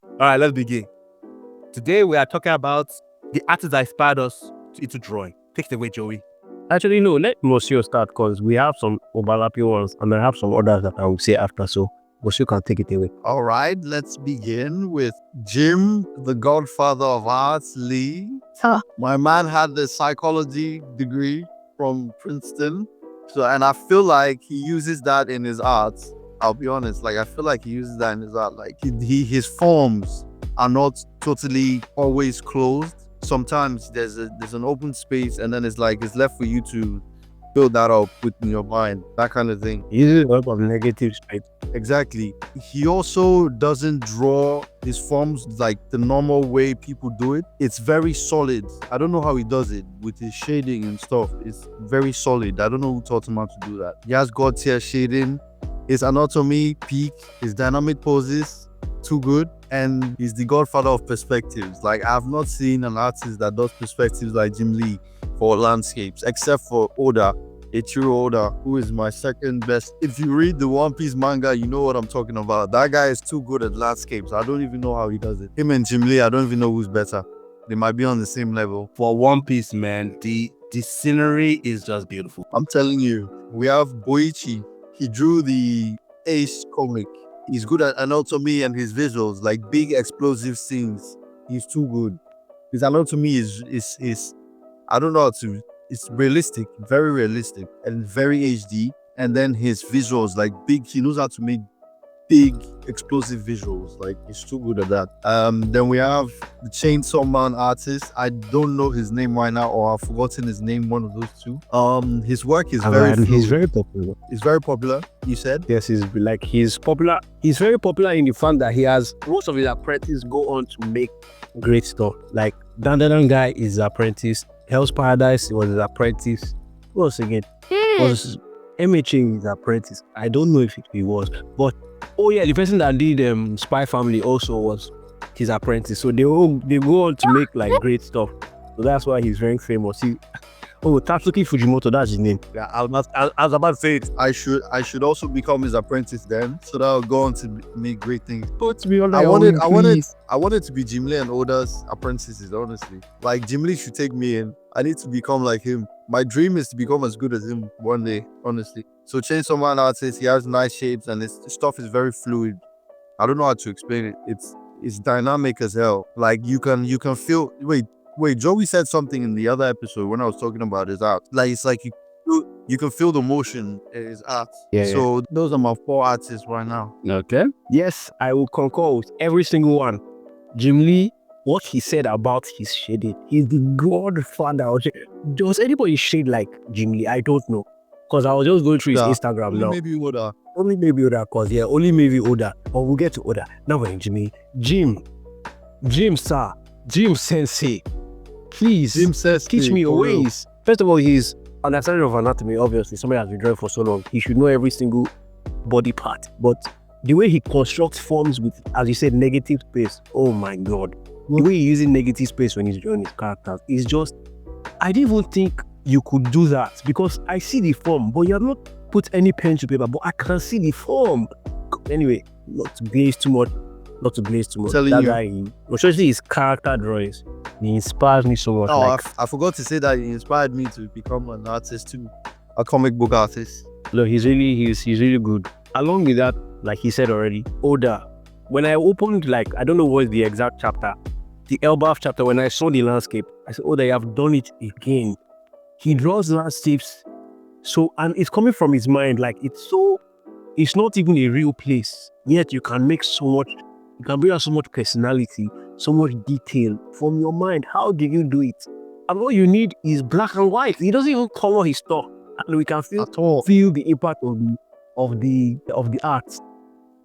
All right, let's begin. Today we are talking about the artists that inspired us into drawing. Take it away, Joey. Actually, no, let Monsieur start because we have some overlapping ones and I have some others that I will say after. So Monsieur can take it away. All right, let's begin with Jim, the godfather of arts, Lee. My man had the psychology degree from Princeton. And I feel like he uses that in his art. I'll be honest, I feel like he uses that in his art. His forms are not totally always closed. Sometimes there's an open space and then it's left for you to build that up within your mind, that kind of thing. He uses a lot of negative space. Exactly. He also doesn't draw his forms like the normal way people do it. It's very solid. I don't know how he does it with his shading and stuff. It's very solid. I don't know who taught him how to do that. He has god tier shading. His anatomy, peak. His dynamic poses, too good. And he's the godfather of perspectives. I have not seen an artist that does perspectives like Jim Lee for landscapes, except for Oda, Eiichiro Oda, who is my second best. If you read the One Piece manga, you know what I'm talking about. That guy is too good at landscapes. I don't even know how he does it. Him and Jim Lee, I don't even know who's better. They might be on the same level. For One Piece, man, the scenery is just beautiful. I'm telling you, we have Boichi. He drew the Ace comic. He's good at anatomy and his visuals, like big explosive scenes. He's too good. His anatomy is I don't know how to. It's realistic, very realistic, and very HD. And then his visuals, big. He knows how to make big explosive visuals. He's too good at that. Then we have the Chainsaw Man artist. I don't know his name right now, or I've forgotten his name. One of those two. His work is He's very popular. It's very popular. You said? Yes, he's popular. He's very popular in the fact that he has most of his apprentices go on to make great stuff. Like Dan guy is his apprentice. Hell's Paradise was his apprentice. Who else again? Was MHA his apprentice? I don't know if he was, but oh yeah, the person that did Spy Family also was his apprentice. So they go on to make great stuff. So that's why he's very famous. Tatsuki Fujimoto, that's his name. Yeah, I was about to say it. I should also become his apprentice then, so that I'll go on to make great things. Put me on I wanted to be Jim Lee and Oda's apprentices, honestly. Jim Lee should take me in. I need to become like him. My dream is to become as good as him one day, honestly. So Chainsaw Man artist, he has nice shapes and his stuff is very fluid. I don't know how to explain it. It's dynamic as hell. You can feel. Wait, Joey said something in the other episode when I was talking about his art. You can feel the motion in his art. Yeah. So those are my 4 artists right now. Okay. Yes, I will concur with every single one. Jim Lee, what he said about his shading, he's the godfather of shading. Does anybody shade like Jim Lee? I don't know. Because I was just going through his Instagram now. Maybe Oda. Only maybe Oda, only maybe Oda. But we'll get to Oda. Now we're in Jimmy. Jim sir. Jim Sensei. Please, Jim says teach me your ways. First of all, he's understanding of anatomy, obviously. Somebody has been drawing for so long. He should know every single body part. But the way he constructs forms with, as you said, negative space, oh my God. The way he's using negative space when he's drawing his characters is just, I didn't even think you could do that because I see the form, but you have not put any pen to paper, but I can see the form. Anyway, not to glaze too much. That guy, especially his character drawings, he inspires me so much. I forgot to say that he inspired me to become an artist too, a comic book artist. Look, he's really good. Along with that, like he said already, Oda. When I opened, I don't know what is the exact chapter, the Elbaf chapter, when I saw the landscape, I said, Oda, you have done it again. He draws landscapes, and it's coming from his mind. It's not even a real place, yet you can make so much. You can bring out so much personality, so much detail from your mind. How do you do it? And all you need is black and white. He doesn't even color his stuff, and we can feel the impact of the art.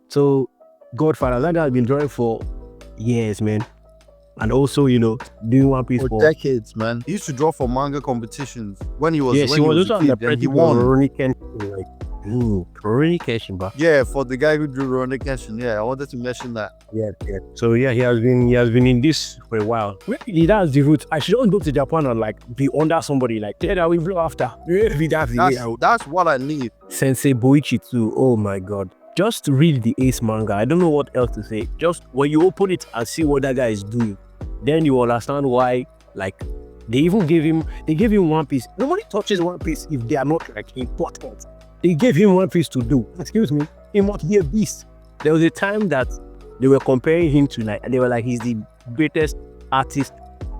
So, Godfather, that guy has been drawing for years, man. And also, doing One Piece for decades, man. He used to draw for manga competitions when he was he was also a kid, and he won. Rurouni Kenshin. Yeah, for the guy who drew Rurouni Kenshin. Yeah, I wanted to mention that. Yeah. So yeah, he has been in this for a while. Really, that's the route. I should just go to Japan and be under somebody that we blow after. That's what I need. Sensei Boichi too. Oh my God. just read the Ace manga. I don't know what else to say. Just when you open it and see what that guy is doing, then you understand why, like, they gave him One Piece. Nobody touches One Piece if they are not like important. They gave him One Piece to do. Excuse me. He must be a beast. There was a time that they were comparing him to, like, they were like, he's the greatest artist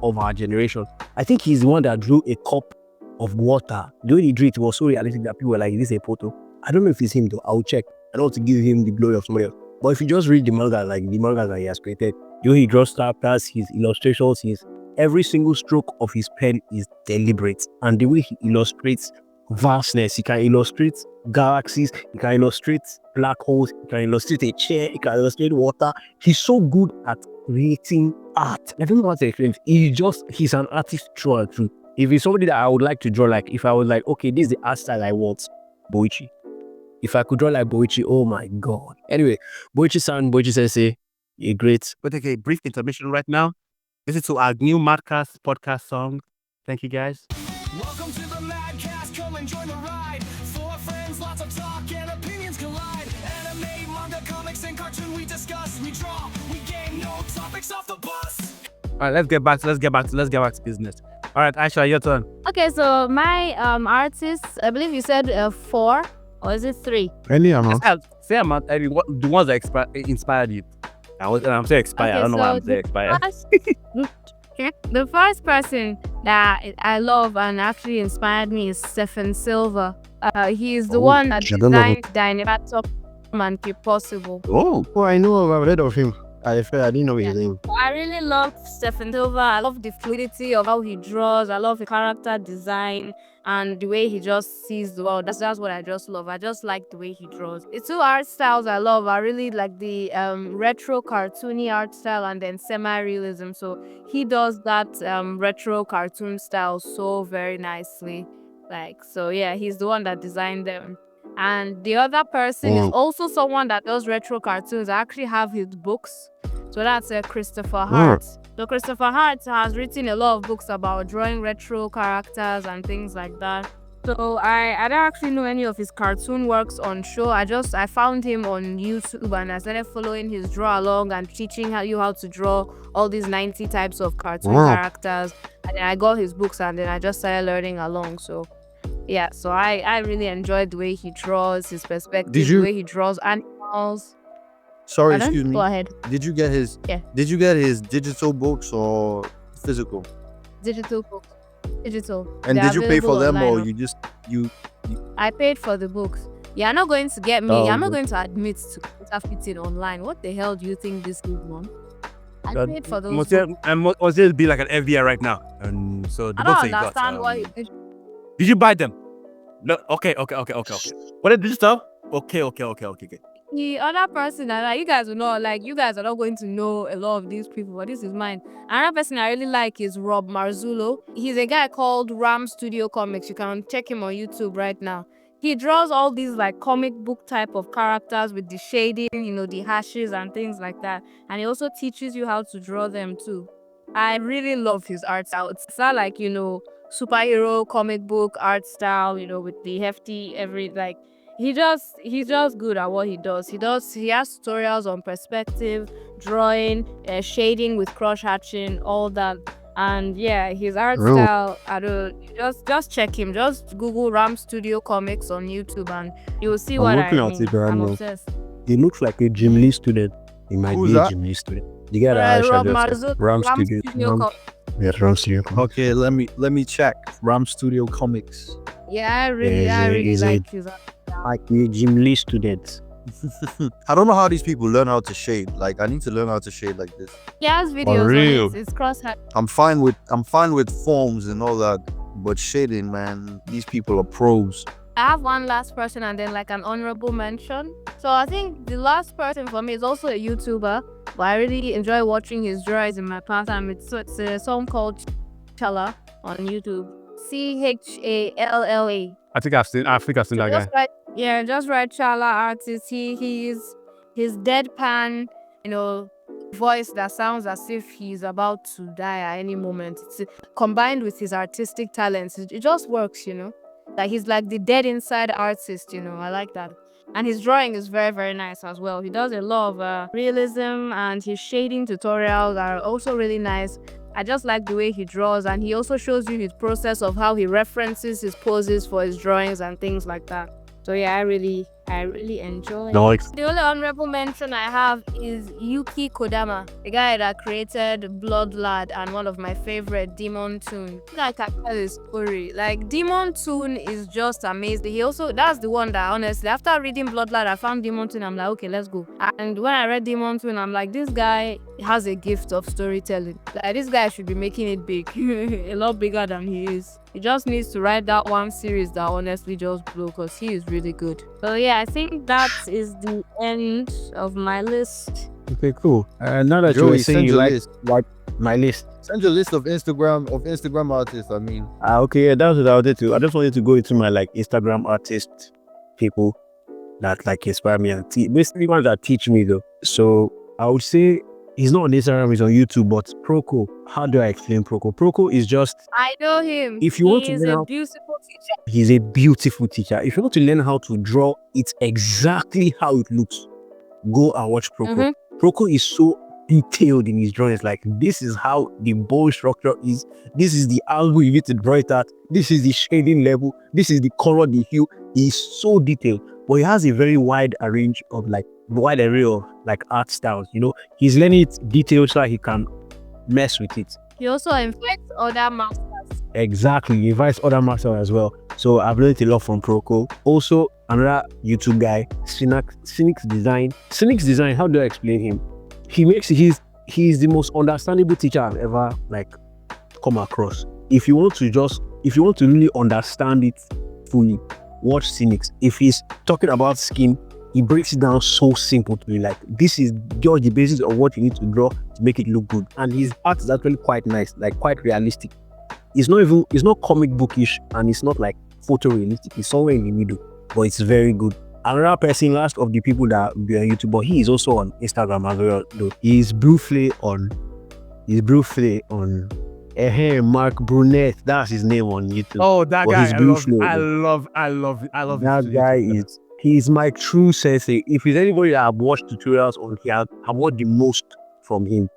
of our generation. I think he's the one that drew a cup of water. The way he drew it was so realistic that people were like, this is a photo. I don't know if it's him though. I'll check. I don't want to give him the glory of somebody else. But if you just read the manga, like the manga that he has created, the way he draws characters, his illustrations, every single stroke of his pen is deliberate. And the way he illustrates vastness, he can illustrate galaxies, he can illustrate black holes, he can illustrate a chair, he can illustrate water. He's so good at creating art. I don't know what to explain. He's an artist through and through. If it's somebody that I would like to draw, like if I was like, okay, this is the art style I want, Boichi. If I could draw like Boichi, oh my God. Anyway, Boichi Sensei, you're great. We'll take a brief intermission right now. Listen to our new Madcast podcast song. Thank you, guys. Welcome to the Madcast, come and join the ride. Four friends, lots of talk, and opinions collide. Anime, manga, comics, and cartoon we discuss. We draw, we game, no topics off the bus. All right, let's get back to business. All right, Aisha, your turn. Okay, so my artists, I believe you said 4, or is it 3? Any amount. Say amount. I mean, what the ones that inspired you? I'm saying expired. I don't know why I'm saying expired. The first person that I love and actually inspired me is Stephen Silver. He is the one that designed Dynamite and Keep Possible. Oh, I know. I've heard of him. I didn't know his name. I really love Stephen Silver. I love the fluidity of how he draws. I love the character design and the way he just sees the world. That's what I just love. I just like the way he draws. The 2 art styles I love. I really like the retro cartoony art style and then semi-realism. So he does that retro cartoon style so very nicely. So yeah, he's the one that designed them. And the other person is also someone that does retro cartoons. I actually have his books. So that's Christopher Hart. So Christopher Hart has written a lot of books about drawing retro characters and things like that. So I don't actually know any of his cartoon works on show. I found him on YouTube and I started following his draw along and teaching you how to draw all these 90 types of cartoon characters. And then I got his books and then I just started learning along. So yeah, so I really enjoyed the way he draws, his perspective, the way he draws animals. Sorry, excuse me. Go ahead. Did you get his? Yeah. Did you get his digital books or physical? Digital books. Digital. And They're did you pay for them online. or you? I paid for the books. You're not going to get me. I'm not going to admit to counterfeiting online. What the hell do you think this is, man? I paid for those books. Must it be like an FBI right now? And so the I books don't that you got. understand why. Did you buy them? No. Okay. What is digital? Okay. The other person that you guys will know, you guys are not going to know a lot of these people, but this is mine. Another person I really like is Rob Marzullo. He's a guy called Ram Studio Comics. You can check him on YouTube right now. He draws all these comic book type of characters with the shading, the hashes and things like that. And he also teaches you how to draw them too. I really love his art style. It's not superhero comic book art style, with the hefty he's just good at what he does. He has tutorials on perspective, drawing, shading with cross hatching, all that. And yeah, his art style, just check him. Just Google Ram Studio Comics on YouTube and you will see what I mean. I'm obsessed. He looks like a Jim Lee student. He might Who's be that? a Jim Lee student. The guy that Aisha just said. Ram Studio. Comics. Ram Studio. Okay, let me check. Ram Studio Comics. Yeah, I really like his art style. Like a Jim Lee student. I don't know how these people learn how to shade. I need to learn how to shade like this. He has videos on it. It's cross hatch. I'm fine with forms and all that, but shading, man, these people are pros. I have one last person and then an honorable mention. So I think the last person for me is also a YouTuber, but I really enjoy watching his drawings in my pastime. It's a song called Chala on YouTube. Challa. I think I've seen that guy. Just write Chala artist. His deadpan, voice that sounds as if he's about to die at any moment. It's combined with his artistic talents. It just works, he's like the dead inside artist, I like that. And his drawing is very, very nice as well. He does a lot of realism, and his shading tutorials are also really nice. I just like the way he draws, and he also shows you his process of how he references his poses for his drawings and things like that. So yeah, I really enjoy it. Nice. The only honorable mention I have is Yuki Kodama, the guy that created Blood Lad and one of my favorite, Demon Toon. I can tell his story. Like, Demon Toon is just amazing. That's the one that, honestly, after reading Blood Lad, I found Demon Toon. I'm like, okay, let's go. And when I read Demon Toon, I'm like, this guy has a gift of storytelling. Like, this guy should be making it big, a lot bigger than he is. He just needs to write that one series that honestly just blew, because he is really good. So yeah, I think that is the end of my list. Okay, cool. Now that you Joey, were saying send you your like list. my list. Send your list of Instagram artists. I mean, Okay, yeah, that's what I wanted to. I just wanted to go into my like Instagram artist people that like inspire me and basically ones that teach me though. So I would say he's not on Instagram, he's on YouTube, but Proko. How do I explain Proko? Proko is just, I know him. if you want to He is learn a how, beautiful teacher. he's a beautiful teacher. If you want to learn how to draw it exactly how it looks, go and watch Proko. Mhm. Proko is so detailed in his drawings. Like, this is how the bow structure is. This is the angle you need to draw it at. This is the shading level. This is the color, the hue. He's so detailed, but he has a very wide array of art styles. You know, he's learning it detailed so that he can mess with it. He also invites other masters. Exactly, he invites other masters as well. So I've learned a lot from Proko. Also, another YouTube guy, Sinix Design. Sinix Design, how do I explain him? He's the most understandable teacher I've ever like come across. If you want to really understand it fully, watch Sinix. If he's talking about skin, he breaks it down so simple to me. Like, this is just the basis of what you need to draw to make it look good. And his art is actually quite nice, like quite realistic. It's not comic bookish, and it's not like photorealistic. It's somewhere in the middle, but it's very good. Another person, last of the people that will be on YouTube, but he is also on Instagram as well though. He's Bluefley on Marc Brunet. That's his name on YouTube. Oh, that But guy! he's Bluefley. I love That his guy YouTube. he's my true sensei. If there's anybody that I've watched tutorials on, I've watched the most from him.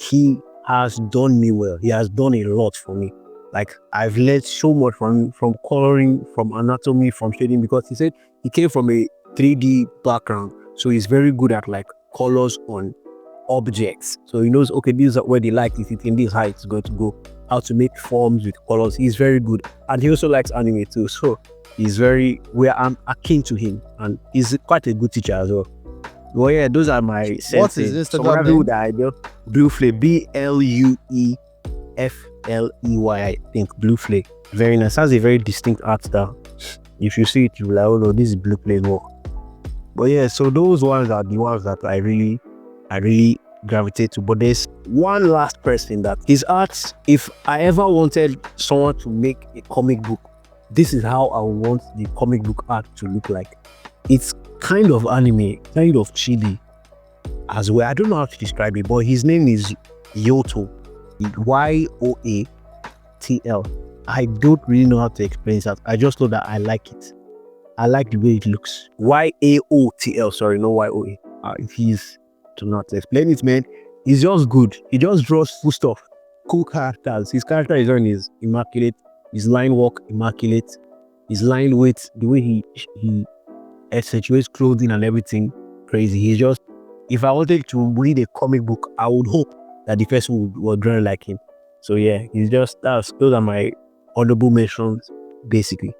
He has done me well. He has done a lot for me. Like, I've learned so much from coloring, from anatomy, from shading, because he said he came from a 3D background. So he's very good at like colors on objects. So he knows, okay, this is where the light is hitting, this height is going to go, how to make forms with colors. He's very good. And he also likes anime too. So I'm akin to him, and he's quite a good teacher as well. Well, yeah, those are my senses. What's his Instagram So name? that I know, Bluefley, Bluefley, I think. Bluefley. Very nice. Has a very distinct art style. If you see it, you'll be like, oh no, this is Bluefley's work. But yeah, so those ones are the ones that I really gravitate to. But there's one last person that his art, if I ever wanted someone to make a comic book, this is how I want the comic book art to look like. It's kind of anime, kind of chibi as well. I don't know how to describe it, but his name is Yoto. Yoatl. I don't really know how to explain that. I just know that I like it. I like the way it looks. Yaotl, sorry, not Yoa. He's to not explain it, man. He's just good. He just draws full stuff. Cool characters. His character design is immaculate. His line work immaculate. His line weight, the way he accentuates clothing and everything, crazy. He's just, if I wanted to read a comic book, I would hope that the person would draw like him. So yeah, those are my honorable mentions, basically.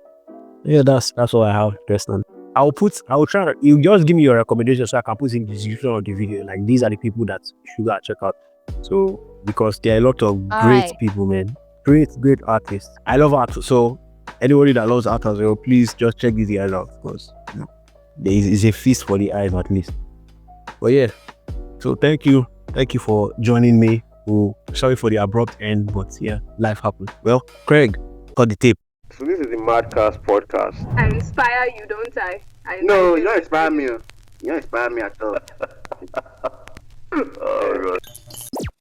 Yeah, that's all I have, Preston. I'll try. You just give me your recommendation so I can put in the description of the video. Like, these are the people that you should go and check out. So, because there are a lot of great people, man. Great artists. I love art. So anybody that loves art as well, please just check these guys out, because there is a feast for the eyes at least. But yeah, so thank you for joining me. Oh, sorry for the abrupt end, but yeah, life happened. Well, Craig, cut the tape. So this is the Madcast podcast. I inspire you, don't I? No, you don't inspire me. You don't inspire me at all. Oh, God.